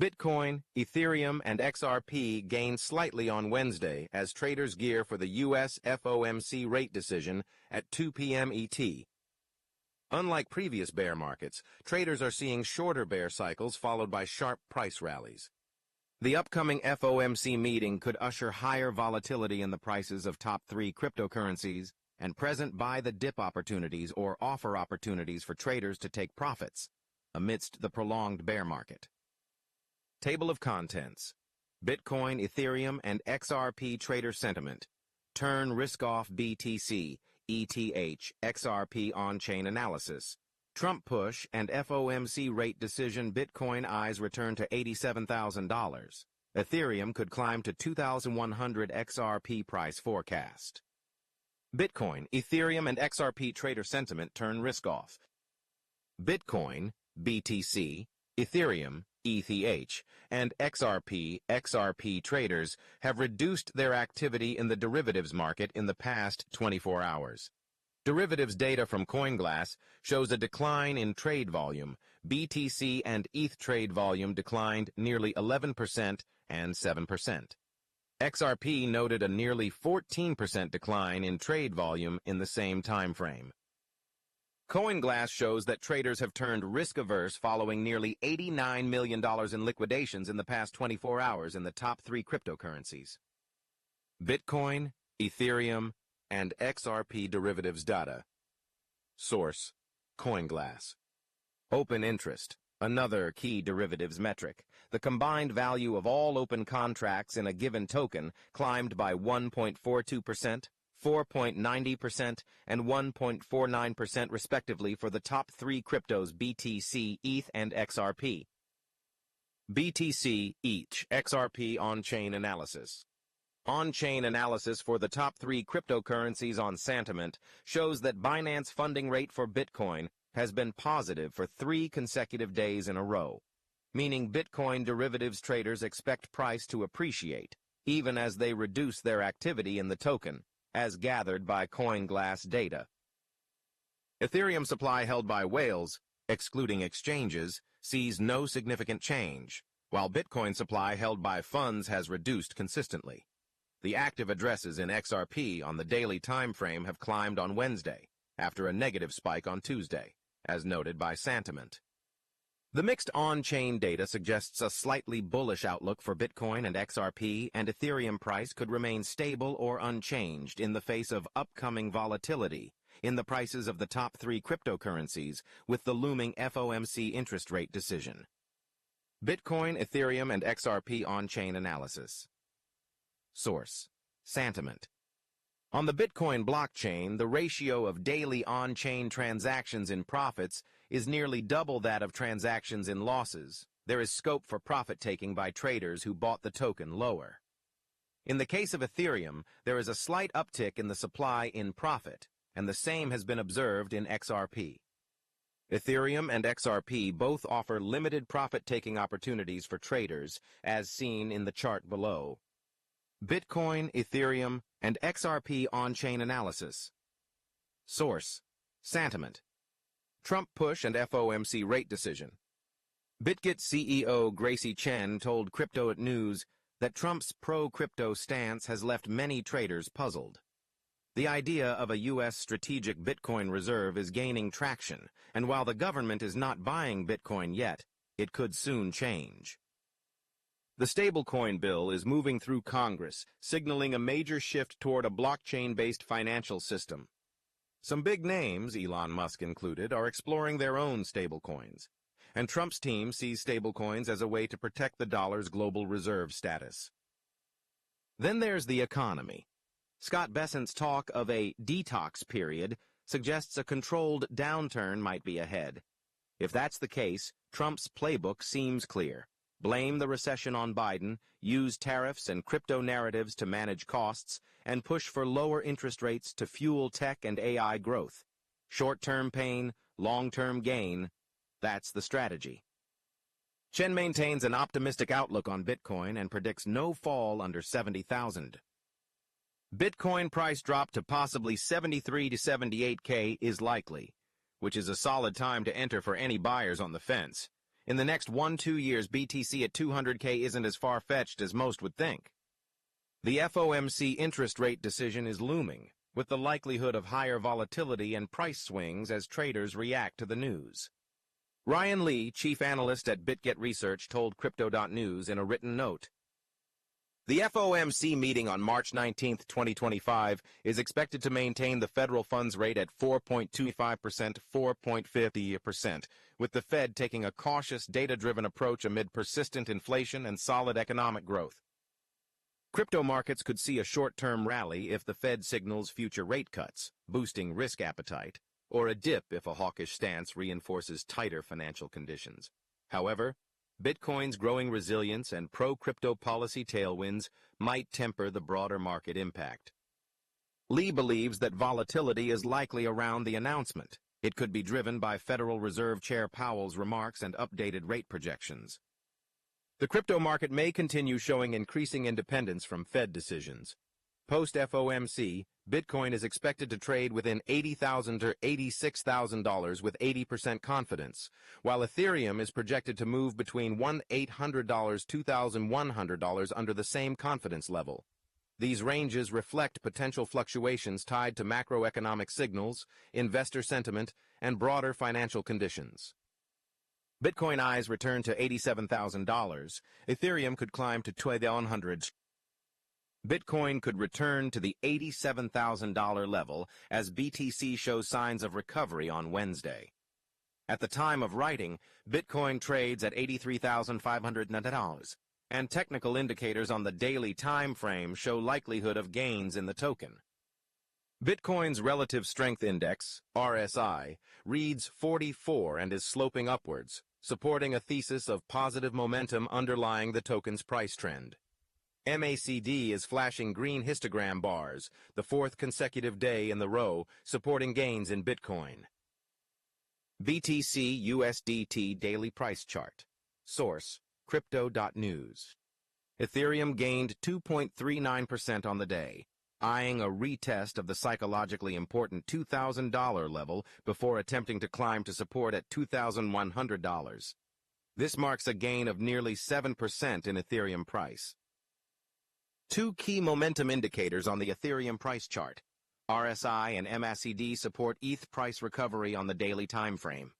Bitcoin, Ethereum, and XRP gained slightly on Wednesday as traders gear for the U.S. FOMC rate decision at 2 p.m. ET. Unlike previous bear markets, traders are seeing shorter bear cycles followed by sharp price rallies. The upcoming FOMC meeting could usher higher volatility in the prices of top 3 cryptocurrencies and present buy-the-dip opportunities or offer opportunities for traders to take profits amidst the prolonged bear market. Table of contents: Bitcoin, Ethereum, and XRP trader sentiment. Turn risk-off BTC, ETH, XRP on-chain analysis. Trump push and FOMC rate decision. Bitcoin eyes return to $87,000. Ethereum could climb to 2,100. XRP price forecast. Bitcoin, Ethereum, and XRP trader sentiment turn risk-off. Bitcoin, BTC, Ethereum, ETH, and XRP traders have reduced their activity in the derivatives market in the past 24 hours. Derivatives data from CoinGlass shows a decline in trade volume. BTC and ETH trade volume declined nearly 11% and 7%. XRP noted a nearly 14% decline in trade volume in the same time frame. CoinGlass shows that traders have turned risk-averse following nearly $89 million in liquidations in the past 24 hours in the top 3 cryptocurrencies. Bitcoin, Ethereum, and XRP derivatives data. Source: CoinGlass. Open interest, another key derivatives metric. The combined value of all open contracts in a given token climbed by 1.42%, 4.90%, and 1.49% respectively for the top 3 cryptos BTC, ETH, and XRP. BTC, ETH, XRP on-chain analysis. On-chain analysis for the top 3 cryptocurrencies on sentiment shows that Binance funding rate for Bitcoin has been positive for 3 consecutive days in a row, meaning Bitcoin derivatives traders expect price to appreciate, even as they reduce their activity in the token, as gathered by CoinGlass data. Ethereum supply held by whales, excluding exchanges, sees no significant change, while Bitcoin supply held by funds has reduced consistently. The active addresses in XRP on the daily time frame have climbed on Wednesday, after a negative spike on Tuesday, as noted by Santiment. The mixed on-chain data suggests a slightly bullish outlook for Bitcoin and XRP, and Ethereum price could remain stable or unchanged in the face of upcoming volatility in the prices of the top 3 cryptocurrencies with the looming FOMC interest rate decision. Bitcoin, Ethereum, and XRP on-chain analysis. Source: Santiment. On the Bitcoin blockchain, the ratio of daily on-chain transactions in profits is nearly double that of transactions in losses. There is scope for profit-taking by traders who bought the token lower. In the case of Ethereum, there is a slight uptick in the supply in profit, and the same has been observed in XRP. Ethereum and XRP both offer limited profit-taking opportunities for traders, as seen in the chart below. Bitcoin, Ethereum, and XRP on-chain analysis. Source: Santiment. Trump push and FOMC rate decision. BitGet CEO Gracie Chen told Crypto at News that Trump's pro-crypto stance has left many traders puzzled. The idea of a U.S. strategic Bitcoin reserve is gaining traction, and while the government is not buying Bitcoin yet, it could soon change. The stablecoin bill is moving through Congress, signaling a major shift toward a blockchain-based financial system. Some big names, Elon Musk included, are exploring their own stablecoins, and Trump's team sees stablecoins as a way to protect the dollar's global reserve status. Then there's the economy. Scott Bessent's talk of a detox period suggests a controlled downturn might be ahead. If that's the case, Trump's playbook seems clear. Blame the recession on Biden, use tariffs and crypto narratives to manage costs, and push for lower interest rates to fuel tech and AI growth. Short-term pain, long-term gain, that's the strategy. Chen maintains an optimistic outlook on Bitcoin and predicts no fall under 70,000. Bitcoin price drop to possibly 73 to 78K is likely, which is a solid time to enter for any buyers on the fence. In the next 1-2 years, BTC at 200K isn't as far-fetched as most would think. The FOMC interest rate decision is looming, with the likelihood of higher volatility and price swings as traders react to the news. Ryan Lee, chief analyst at BitGet Research, told Crypto.news in a written note, "The FOMC meeting on March 19, 2025, is expected to maintain the federal funds rate at 4.25% to 4.50%, with the Fed taking a cautious, data-driven approach amid persistent inflation and solid economic growth. Crypto markets could see a short-term rally if the Fed signals future rate cuts, boosting risk appetite, or a dip if a hawkish stance reinforces tighter financial conditions. However, Bitcoin's growing resilience and pro-crypto policy tailwinds might temper the broader market impact." Lee believes that volatility is likely around the announcement. It could be driven by Federal Reserve Chair Powell's remarks and updated rate projections. The crypto market may continue showing increasing independence from Fed decisions. Post-FOMC, Bitcoin is expected to trade within $80,000 to $86,000 with 80% confidence, while Ethereum is projected to move between $1,800 to $2,100 under the same confidence level. These ranges reflect potential fluctuations tied to macroeconomic signals, investor sentiment, and broader financial conditions. Bitcoin eyes return to $87,000. Ethereum could climb to $2,100. Bitcoin could return to the $87,000 level as BTC shows signs of recovery on Wednesday. At the time of writing, Bitcoin trades at $83,500, and technical indicators on the daily time frame show likelihood of gains in the token. Bitcoin's Relative Strength Index, RSI, reads 44 and is sloping upwards, supporting a thesis of positive momentum underlying the token's price trend. MACD is flashing green histogram bars, the fourth consecutive day in the row, supporting gains in Bitcoin. BTC USDT Daily Price Chart. Source: Crypto.news. Ethereum gained 2.39% on the day, eyeing a retest of the psychologically important $2,000 level before attempting to climb to support at $2,100. This marks a gain of nearly 7% in Ethereum price. Two key momentum indicators on the Ethereum price chart. RSI and MACD support ETH price recovery on the daily time frame.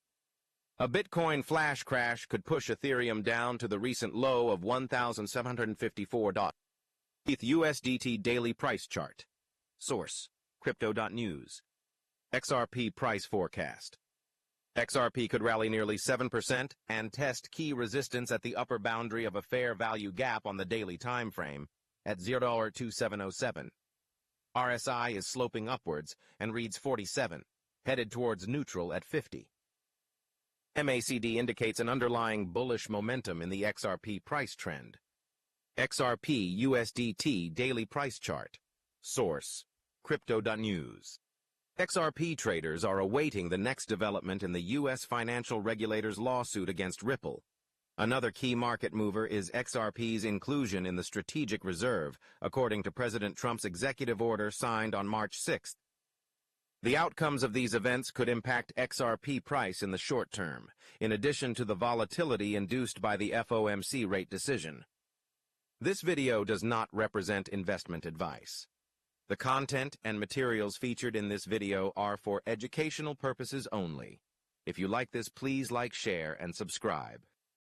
A Bitcoin flash crash could push Ethereum down to the recent low of $1,754. ETH USDT daily price chart. Source: Crypto.news. XRP price forecast. XRP could rally nearly 7% and test key resistance at the upper boundary of a fair value gap on the daily time frame at $0.2707. RSI is sloping upwards and reads 47, headed towards neutral at 50. MACD indicates an underlying bullish momentum in the XRP price trend. XRP USDT daily price chart. Source: Crypto.news. XRP traders are awaiting the next development in the U.S. financial regulator's lawsuit against Ripple. Another key market mover is XRP's inclusion in the strategic reserve, according to President Trump's executive order signed on March 6. The outcomes of these events could impact XRP price in the short term, in addition to the volatility induced by the FOMC rate decision. This video does not represent investment advice. The content and materials featured in this video are for educational purposes only. If you like this, please like, share, and subscribe.